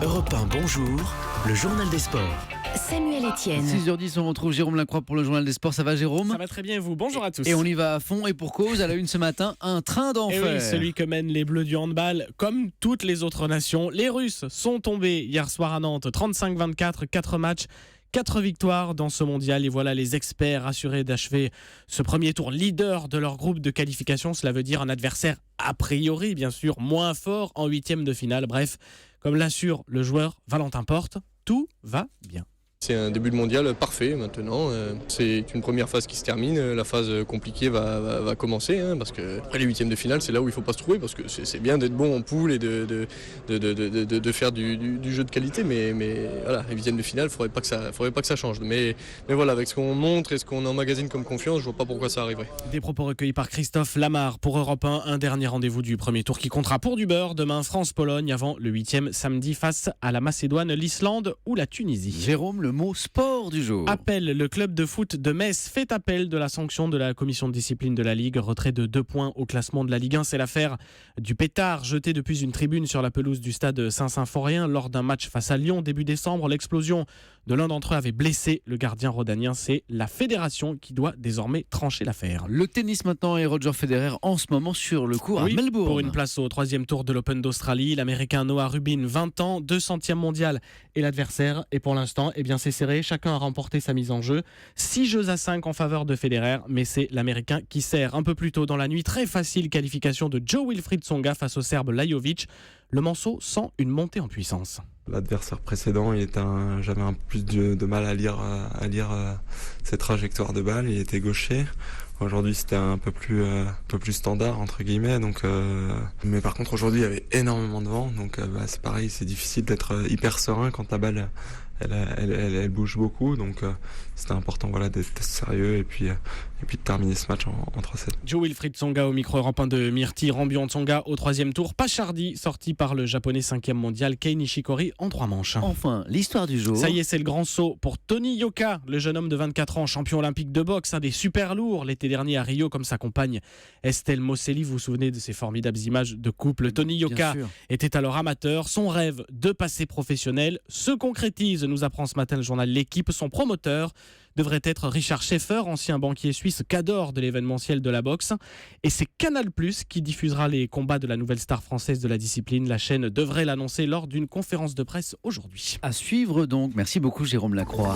Europe 1, bonjour, le journal des sports. Samuel Etienne. 6h10, on retrouve Jérôme Lacroix pour le journal des sports. Ça va, Jérôme? Ça va très bien, et vous? Bonjour à tous. Et on y va à fond et pour cause. À la une ce matin, un train d'enfer. Et oui, celui que mènent les Bleus du handball. Comme toutes les autres nations, les Russes sont tombés hier soir à Nantes. 35-24, 4 matchs. 4 victoires dans ce mondial et voilà les experts assurés d'achever ce premier tour leader de leur groupe de qualification. Cela veut dire un adversaire a priori bien sûr moins fort en 8e de finale. Bref, comme l'assure le joueur Valentin Porte, tout va bien. C'est un début de mondial parfait maintenant, c'est une première phase qui se termine, la phase compliquée va commencer, parce que après les huitièmes de finale c'est là où il ne faut pas se trouver parce que c'est bien d'être bon en poule et de faire du jeu de qualité, mais voilà, les huitièmes de finale il ne faudrait pas que ça change. Mais voilà, avec ce qu'on montre et ce qu'on emmagasine comme confiance, je ne vois pas pourquoi ça arriverait. Des propos recueillis par Christophe Lamar pour Europe 1, un dernier rendez-vous du premier tour qui comptera pour du beurre demain France-Pologne avant le 8e samedi face à la Macédoine, l'Islande ou la Tunisie. Jérôme, le mot sport du jour. Appel, le club de foot de Metz fait appel de la sanction de la commission de discipline de la Ligue. Retrait de 2 points au classement de la Ligue 1. C'est l'affaire du pétard jeté depuis une tribune sur la pelouse du stade Saint-Symphorien lors d'un match face à Lyon début décembre. L'explosion de l'un d'entre eux avait blessé le gardien rhodanien. C'est la fédération qui doit désormais trancher l'affaire. Le tennis maintenant et Roger Federer en ce moment sur le court à Melbourne. Pour une place au 3e tour de l'Open d'Australie, l'Américain Noah Rubin, 20 ans, 200e mondial et l'adversaire. Et pour l'instant, c'est serré. Chacun a remporté sa mise en jeu. 6 jeux à 5 en faveur de Federer, mais c'est l'Américain qui sert. Un peu plus tôt dans la nuit, très facile qualification de Jo-Wilfried Tsonga face au Serbe Lajovic. Le Manceau sent une montée en puissance. L'adversaire précédent, j'avais un peu plus de mal à lire ses trajectoires de balle. Il était gaucher. Aujourd'hui, c'était un peu plus standard entre guillemets. Mais par contre, aujourd'hui, il y avait énormément de vent. C'est pareil, c'est difficile d'être hyper serein quand la balle elle bouge beaucoup. C'était important d'être sérieux et puis de terminer ce match en 3-7. Jo-Wilfried Tsonga au micro européen de Myrtille. Rambion Tsonga au 3e tour. Pachardy sorti par le japonais 5e mondial Kei Nishikori en 3 manches. Enfin, l'histoire du jour. Ça y est, c'est le grand saut pour Tony Yoka, le jeune homme de 24 ans, champion olympique de boxe, un des super lourds l'été dernier à Rio, comme sa compagne Estelle Mosselli. Vous vous souvenez de ces formidables images de couple? Tony Yoka était alors amateur. Son rêve de passer professionnel se concrétise, nous apprend ce matin le journal L'Équipe. Son promoteur devrait être Richard Schaeffer, ancien banquier suisse cador de l'événementiel de la boxe. Et c'est Canal+ qui diffusera les combats de la nouvelle star française de la discipline. La chaîne devrait l'annoncer lors d'une conférence de presse aujourd'hui. À suivre donc. Merci beaucoup Jérôme Lacroix.